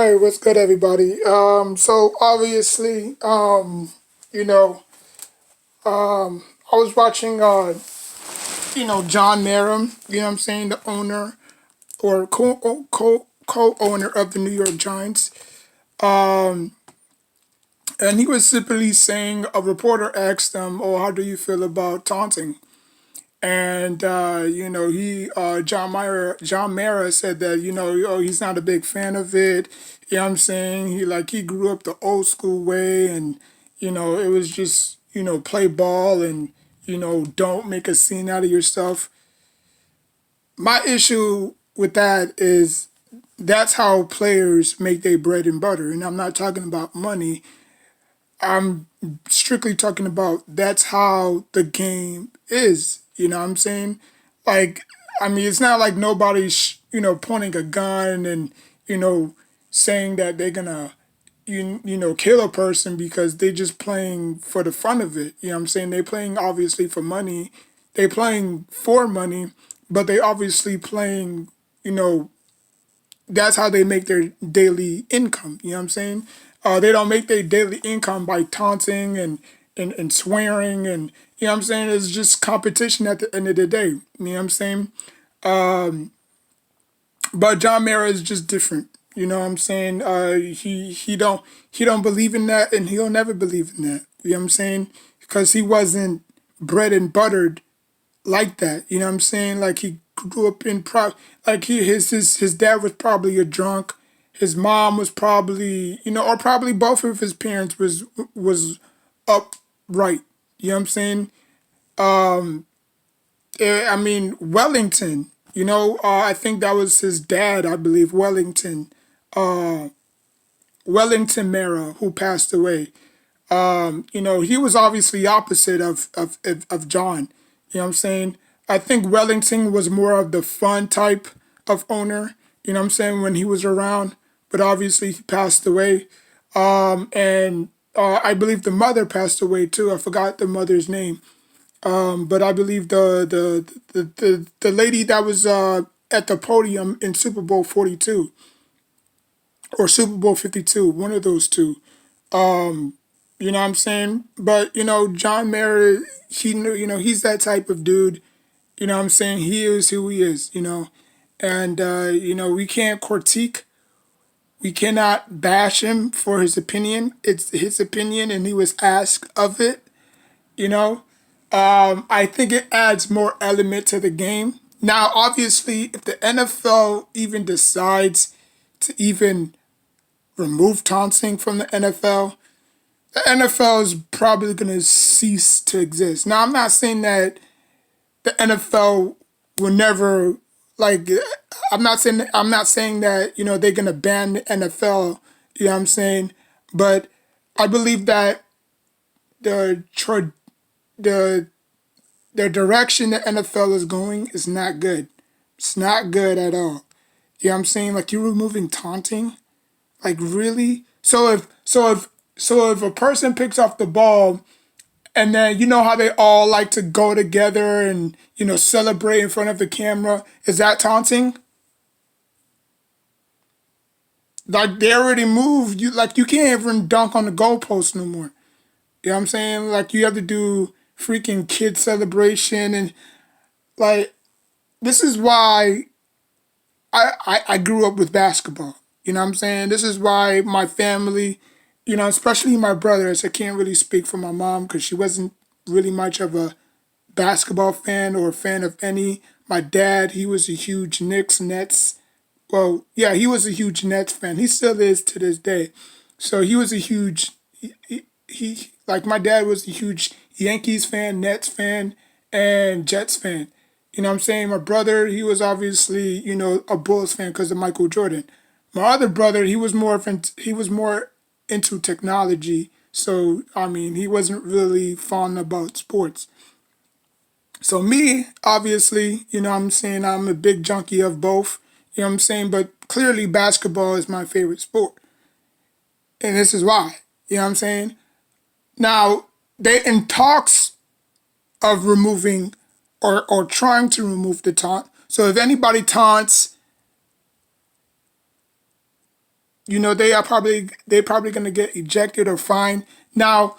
right, what's good, everybody? So obviously, you know, I was watching, John Merrim, you know what I'm saying, the owner or co-owner of the New York Giants, and he was simply saying, a reporter asked him, "Oh, how do you feel about taunting?" And John Mara said that he's not a big fan of it. You know what I'm saying? He grew up the old school way, and it was just play ball and don't make a scene out of yourself. My issue with that is that's how players make their bread and butter, and I'm not talking about money. I'm strictly talking about that's how the game is. You know what I'm saying? Like, I mean, it's not like nobody's, pointing a gun and, you know, saying that they're gonna, kill a person because they're just playing for the fun of it. You know what I'm saying? They're playing obviously for money. They're playing for money, but they obviously playing, you know, that's how they make their daily income. You know what I'm saying? They don't make their daily income by taunting and swearing and you know what I'm saying? It's just competition at the end of the day. You know what I'm saying? But John Mara is just different. You know what I'm saying? He don't believe in that and he'll never believe in that. You know what I'm saying? Because he wasn't bread and buttered like that. You know what I'm saying? Like he grew up in like his dad was probably a drunk. His mom was probably or probably both of his parents was upright. You know what I'm saying? I mean Wellington. I think that was his dad. I believe Wellington Mara, who passed away. He was obviously opposite of John. You know what I'm saying? I think Wellington was more of the fun type of owner, you know what I'm saying, when he was around, but obviously he passed away. And I believe the mother passed away too. I forgot the mother's name. But I believe the lady that was at the podium in Super Bowl 42 or Super Bowl 52, one of those two. You know what I'm saying? But, John Mayer, he's that type of dude. You know what I'm saying? He is who he is, And, we can't critique, we cannot bash him for his opinion. It's his opinion and he was asked of it, you know? I think it adds more element to the game. Now, obviously, if the NFL even decides to even remove taunting from the NFL is probably going to cease to exist. Now, I'm not saying that the NFL will never like. I'm not saying that they're going to ban the NFL. You know what I'm saying? But I believe that the tr- the the direction the NFL is going is not good. It's not good at all. You know what I'm saying? Like you're removing taunting. Like really? So if a person picks up the ball and then you know how they all like to go together and celebrate in front of the camera, is that taunting? Like they already moved. You can't even dunk on the goalpost no more. You know what I'm saying? Like you have to do freaking kid celebration and like this is why I grew up with basketball. You know what I'm saying? This is why my family, especially my brothers, I can't really speak for my mom because she wasn't really much of a basketball fan or a fan of any. My dad, he was a huge Knicks, Nets. Well, yeah, he was a huge Nets fan. He still is to this day. So he was a huge, like my dad was a huge Yankees fan, Nets fan, and Jets fan. You know what I'm saying? My brother, he was obviously, a Bulls fan because of Michael Jordan. My other brother, he was more into technology. So, I mean, he wasn't really fond about sports. So me, obviously, what I'm saying, I'm a big junkie of both. You know what I'm saying? But clearly basketball is my favorite sport. And this is why. You know what I'm saying? Now, they in talks of removing or trying to remove the taunt. So if anybody taunts they probably gonna get ejected or fined. Now,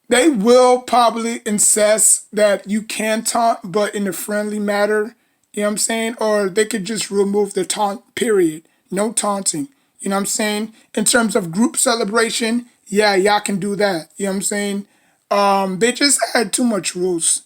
they will probably insist that you can taunt, but in a friendly manner. You know what I'm saying? Or they could just remove the taunt. Period. No taunting. You know what I'm saying? In terms of group celebration, yeah, y'all can do that. You know what I'm saying? They just had too much rules.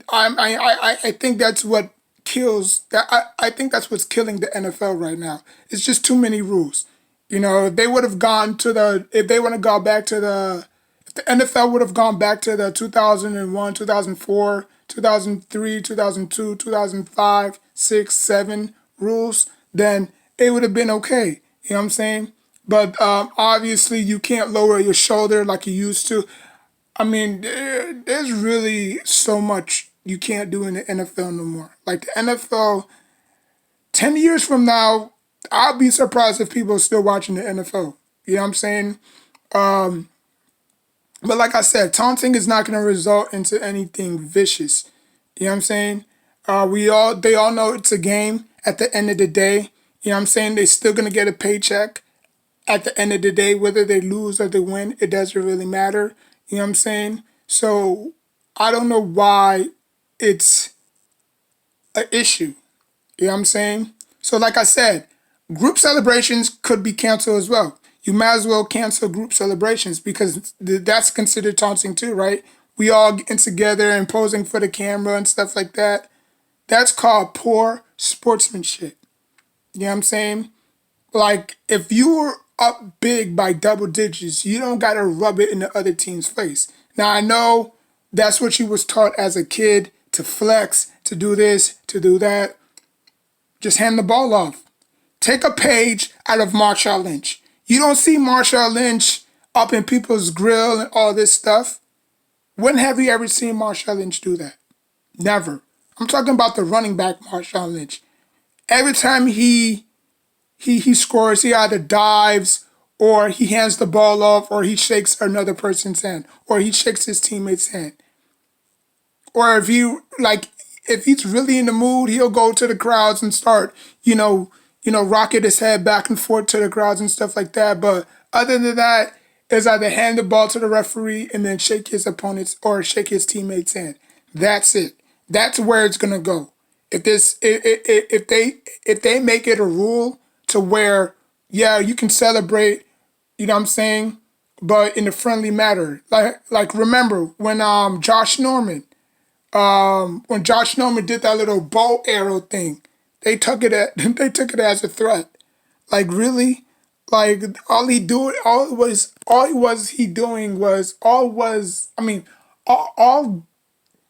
I think that's what kills that. I think that's what's killing the NFL right now. It's just too many rules. If they would have gone to the if they want to go back to the if the NFL would have gone back to the 2001, 2004, 2003, 2002, 2005, 6, 7 rules, then it would have been okay. You know what I'm saying? But obviously, you can't lower your shoulder like you used to. I mean, there's really so much you can't do in the NFL no more. Like the NFL, 10 years from now, I'll be surprised if people are still watching the NFL. You know what I'm saying? But like I said, taunting is not going to result into anything vicious. You know what I'm saying? They all know it's a game at the end of the day. You know what I'm saying? They're still going to get a paycheck at the end of the day, whether they lose or they win, it doesn't really matter. You know what I'm saying? So I don't know why it's an issue. You know what I'm saying? So like I said, group celebrations could be canceled as well. You might as well cancel group celebrations because that's considered taunting too, right? We all getting together and posing for the camera and stuff like that. That's called poor sportsmanship. You know what I'm saying? Like, if you're up big by double digits, you don't gotta rub it in the other team's face. Now I know that's what you was taught as a kid to flex, to do this, to do that. Just hand the ball off. Take a page out of Marshawn Lynch. You don't see Marshawn Lynch up in people's grill and all this stuff. When have you ever seen Marshawn Lynch do that? Never. I'm talking about the running back Marshawn Lynch. Every time he scores, he either dives or he hands the ball off or he shakes another person's hand or he shakes his teammate's hand. Or if he's really in the mood, he'll go to the crowds and start, rocking his head back and forth to the crowds and stuff like that. But other than that, is either hand the ball to the referee and then shake his opponent's or shake his teammate's hand. That's it. That's where it's gonna go. If they make it a rule to where, yeah, you can celebrate, you know what I'm saying, but in a friendly manner. Like remember when Josh Norman did that little bow arrow thing, they took it as a threat. Like really? Like all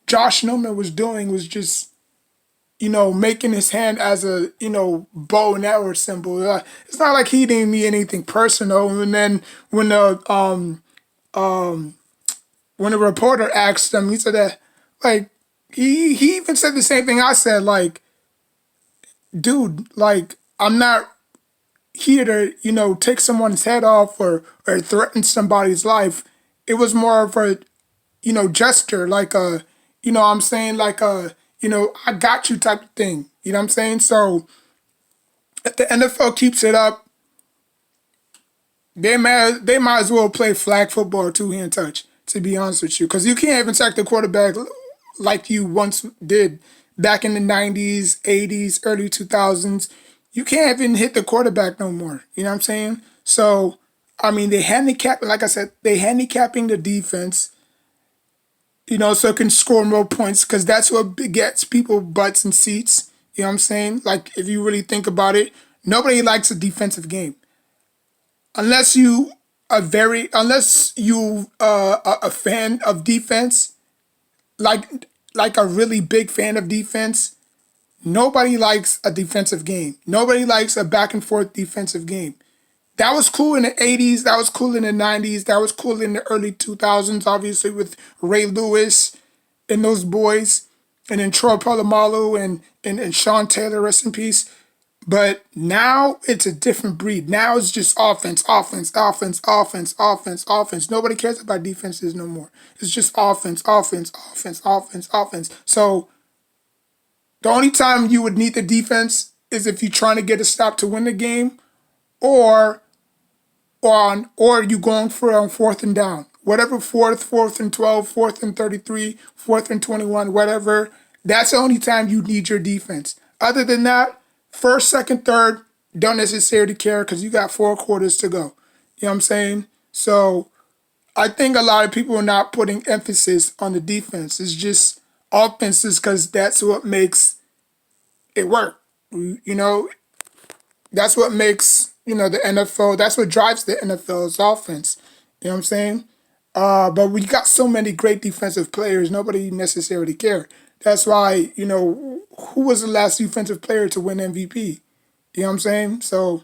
Josh Norman was doing was just, making his hand as a, bow and arrow symbol. It's not like he didn't mean anything personal. And then when the reporter asked him, he said that, like, he even said the same thing I said, like, dude, like, I'm not here to, take someone's head off or threaten somebody's life. It was more of a, gesture, like a, I'm saying, like a, I got you type of thing. You know what I'm saying? So if the NFL keeps it up, they might as well play flag football or two-hand touch, to be honest with you. Because you can't even sack the quarterback like you once did back in the 90s, 80s, early 2000s. You can't even hit the quarterback no more. You know what I'm saying? So, I mean, like I said, they handicapping the defense, so it can score more points because that's what gets people butts and seats. You know what I'm saying? Like, if you really think about it, nobody likes a defensive game unless you a fan of defense, like a really big fan of defense. Nobody likes a defensive game. Nobody likes a back and forth defensive game. That was cool in the 80s. That was cool in the 90s. That was cool in the early 2000s, obviously, with Ray Lewis and those boys. And then Troy Polamalu and Sean Taylor, rest in peace. But now it's a different breed. Now it's just offense, offense, offense, offense, offense, offense. Nobody cares about defenses no more. It's just offense, offense, offense, offense, offense. So the only time you would need the defense is if you're trying to get a stop to win the game, or or you going for fourth and down. Whatever fourth and 12, fourth and 33, fourth and 21, whatever. That's the only time you need your defense. Other than that, first, second, third, don't necessarily care because you got 4 quarters to go. You know what I'm saying? So I think a lot of people are not putting emphasis on the defense. It's just offenses because that's what makes it work. You know, that's what makes, the NFL, that's what drives the NFL's offense. You know what I'm saying? But we got so many great defensive players, nobody necessarily care. That's why, who was the last defensive player to win MVP? You know what I'm saying? So,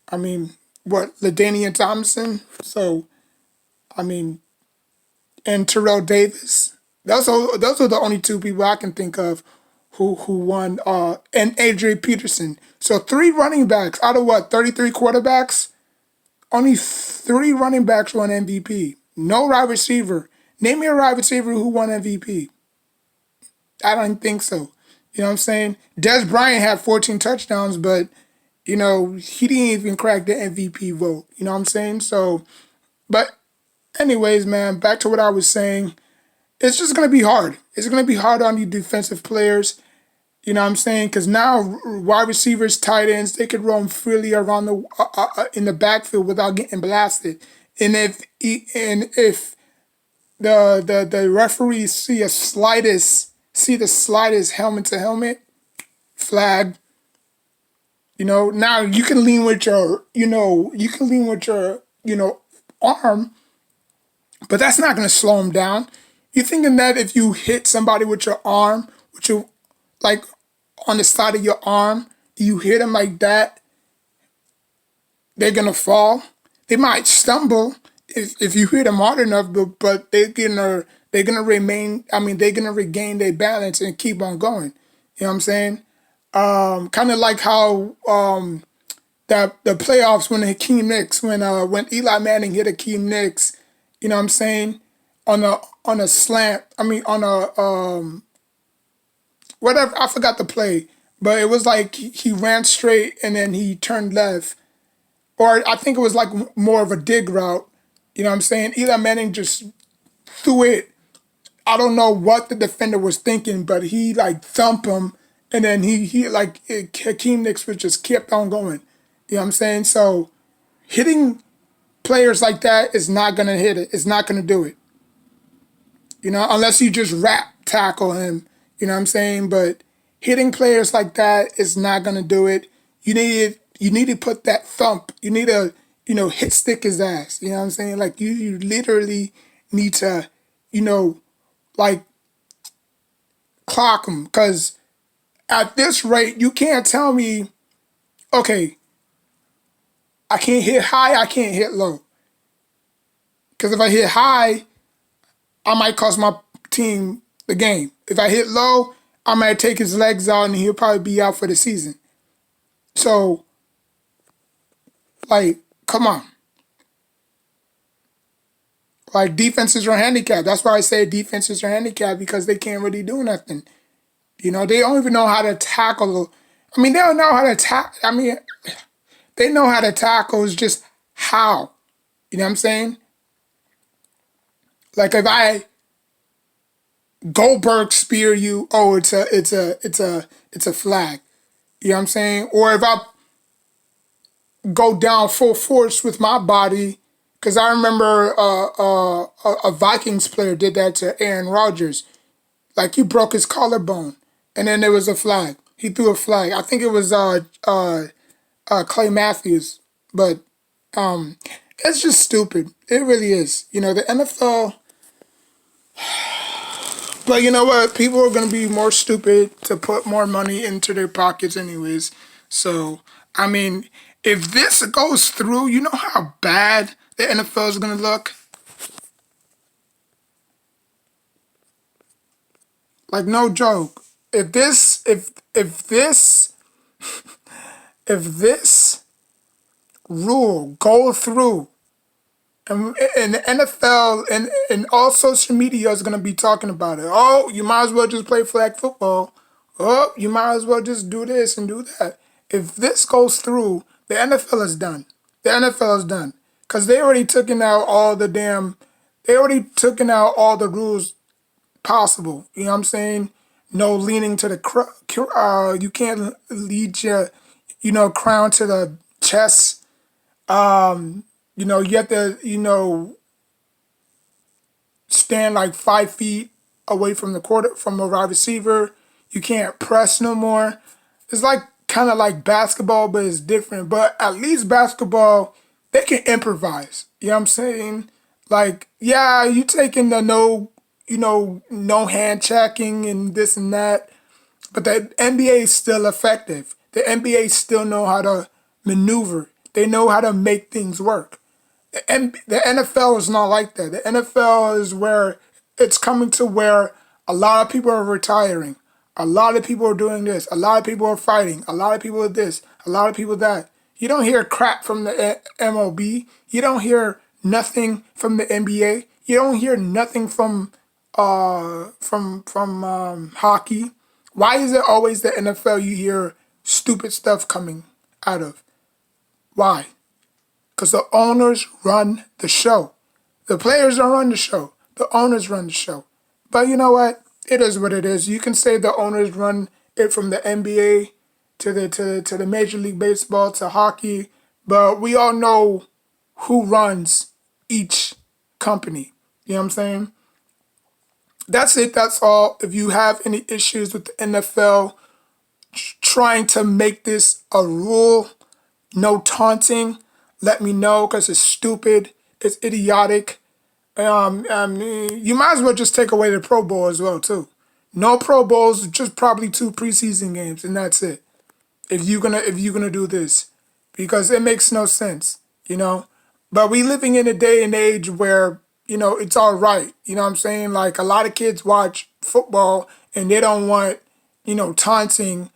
I mean, what, LaDainian Thompson? So, I mean, and Terrell Davis. Those are the only two people I can think of who won, and Adrian Peterson. So 3 running backs out of what, 33 quarterbacks? Only 3 running backs won MVP. No wide receiver. Name me a wide receiver who won MVP. I don't think so. You know what I'm saying? Des Bryant had 14 touchdowns, but he didn't even crack the MVP vote. You know what I'm saying? So, but anyways, man, back to what I was saying. It's just going to be hard. It's going to be hard on you defensive players. You know what I'm saying? Because now wide receivers, tight ends, they could roam freely around in the backfield without getting blasted. And if the referees see the slightest helmet to helmet flag, now you can lean with your arm, but that's not going to slow them down. You thinking that if you hit somebody with your arm, like on the side of your arm, you hit them like that, they're going to fall? They might stumble if you hit them hard enough, but they're gonna remain. I mean, they're gonna regain their balance and keep on going. You know what I'm saying? Kind of like how that the playoffs when Hakeem Nicks, when Eli Manning hit Hakeem Nicks, you know what I'm saying, on a slant. I mean, on a whatever. I forgot the play, but it was like he ran straight and then he turned left, or I think it was like more of a dig route. You know what I'm saying? Eli Manning just threw it. I don't know what the defender was thinking, but he like thumped him, and then he like Hakeem Nicks was just kept on going. You know what I'm saying? So hitting players like that is not gonna hit it. It's not gonna do it. Unless you just rap tackle him. You know what I'm saying? But hitting players like that is not gonna do it. You need to put that thump. You need to hit stick his ass. You know what I'm saying? Like you literally need to like clock him, because at this rate you can't tell me, okay, I can't hit high, I can't hit low. Because if I hit high, I might cost my team the game. If I hit low, I might take his legs out and he'll probably be out for the season. So, like, come on. Like, defenses are handicapped. That's why I say defenses are handicapped, because they can't really do nothing. They don't even know how to tackle. I mean, they don't know how to tackle. I mean, they know how to tackle. It's just how. You know what I'm saying? Like if I Goldberg spear you, oh, it's a flag. You know what I'm saying? Or if I go down full force with my body, because I remember a Vikings player did that to Aaron Rodgers. Like he broke his collarbone, and then there was a flag. He threw a flag. I think it was Clay Matthews, but it's just stupid. It really is. The NFL. But you know what? People are going to be more stupid to put more money into their pockets anyways. So, I mean, if this goes through, you know how bad the NFL is going to look? Like, no joke. If this rule go through, and the NFL and all social media is going to be talking about it. Oh, you might as well just play flag football. Oh, you might as well just do this and do that. If this goes through, the NFL is done. The NFL is done. because they already taken out all the damn, they already taken out all the rules possible. You know what I'm saying? No leaning to the you can't lead your, crown to the chest. You have to, stand like 5 feet away from the quarter from a wide receiver. You can't press no more. It's like kind of like basketball, but it's different. But at least basketball, they can improvise. You know what I'm saying? Like, yeah, you taking the no hand checking and this and that, but the NBA is still effective. The NBA still know how to maneuver. They know how to make things work. The NFL is not like that. The NFL is where it's coming to where a lot of people are retiring. A lot of people are doing this. A lot of people are fighting. A lot of people are this. A lot of people that. You don't hear crap from the MLB. You don't hear nothing from the NBA. You don't hear nothing from hockey. Why is it always the NFL you hear stupid stuff coming out of? Why? Because the owners run the show. The players don't run the show. The owners run the show. But you know what? It is what it is. You can say the owners run it from the NBA to the Major League Baseball to hockey, but we all know who runs each company. You know what I'm saying? That's it. That's all. If you have any issues with the NFL trying to make this a rule, no taunting, let me know because it's stupid. It's idiotic. You might as well just take away the Pro Bowl as well too. No Pro Bowls, just probably 2 preseason games, and that's it. If you're gonna do this, because it makes no sense, you know. But we living in a day and age where it's all right. You know what I'm saying? Like a lot of kids watch football and they don't want taunting.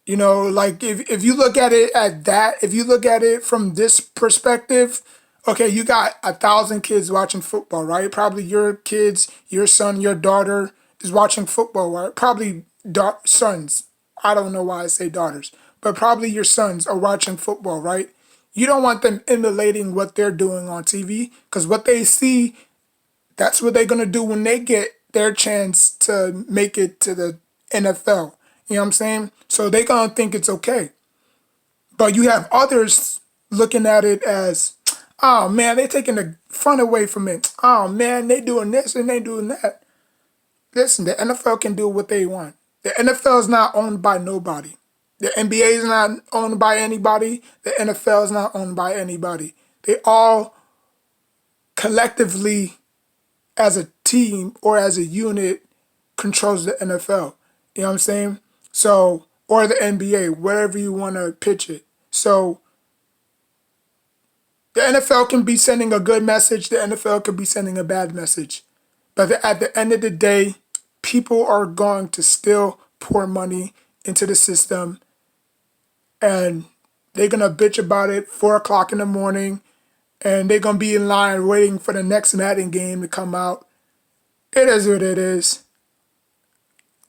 Like if you look at it at that, if you look at it from this perspective, okay, you got 1,000 kids watching football, right? Probably your kids, your son, your daughter is watching football, right? Probably sons. I don't know why I say daughters, but probably your sons are watching football, right? You don't want them emulating what they're doing on TV because what they see, that's what they're gonna do when they get their chance to make it to the NFL. You know what I'm saying? So they gonna think it's okay. But you have others looking at it as, oh man, they taking the fun away from it. Oh man, they doing this and they doing that. Listen, the NFL can do what they want. The NFL is not owned by nobody. The NBA is not owned by anybody. The NFL is not owned by anybody. They all collectively, as a team or as a unit, controls the NFL. You know what I'm saying? So, or the NBA, wherever you want to pitch it. So, the NFL can be sending a good message. The NFL could be sending a bad message. But at the end of the day, people are going to still pour money into the system. And they're going to bitch about it 4 o'clock in the morning. And they're going to be in line waiting for the next Madden game to come out. It is what it is.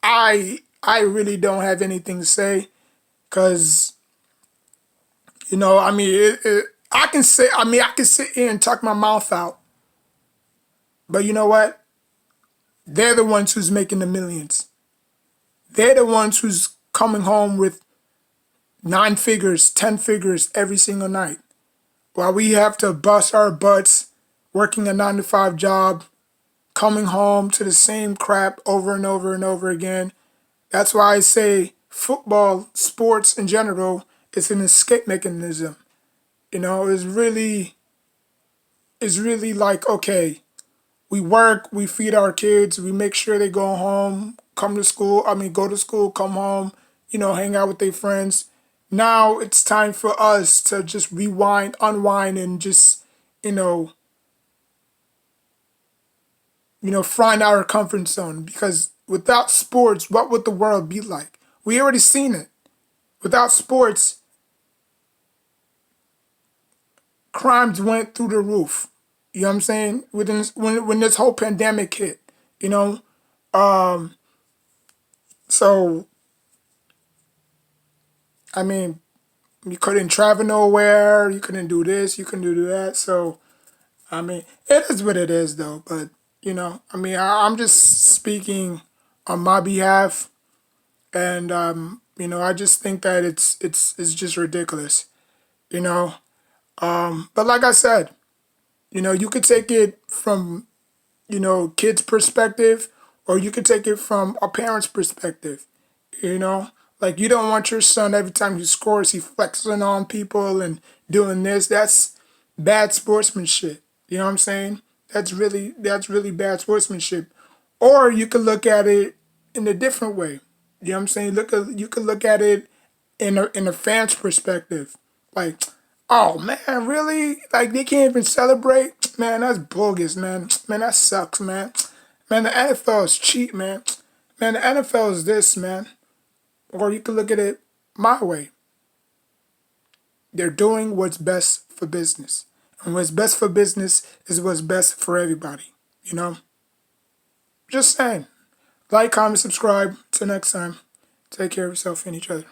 I really don't have anything to say because, I mean, I can say, I can sit here and tuck my mouth out. But you know what? They're the ones who's making the millions. They're the ones who's coming home with 9 figures, 10 figures every single night. While we have to bust our butts working a 9 to 5 job, coming home to the same crap over and over and over again. That's why I say football, sports in general, is an escape mechanism. It's really like, okay, we work, we feed our kids, we make sure they go home, go to school, come home, hang out with their friends. Now it's time for us to just rewind, unwind, and just, find our comfort zone. Because without sports, what would the world be like? We already seen it. Without sports, crimes went through the roof. You know what I'm saying? When this whole pandemic hit, you know. So I mean, you couldn't travel nowhere. You couldn't do this. You couldn't do that. So I mean, it is what it is, though. But I mean, I'm just speaking on my behalf, and I just think that it's just ridiculous. You know, but like I said, you could take it from kids' perspective, or you could take it from a parent's perspective. You know, like you don't want your son every time he scores, he flexing on people and doing this. That's bad sportsmanship. You know what I'm saying? That's really bad sportsmanship. Or you could look at it in a different way. You know what I'm saying? You could look at it in a fan's perspective. Like, oh man, really? Like they can't even celebrate? Man, that's bogus, man. Man, that sucks, man. Man, the NFL is cheap, man. Man, the NFL is this, man. Or you could look at it my way. They're doing what's best for business. And what's best for business is what's best for everybody. You know? Just saying. Like, comment, subscribe. Till next time. Take care of yourself and each other.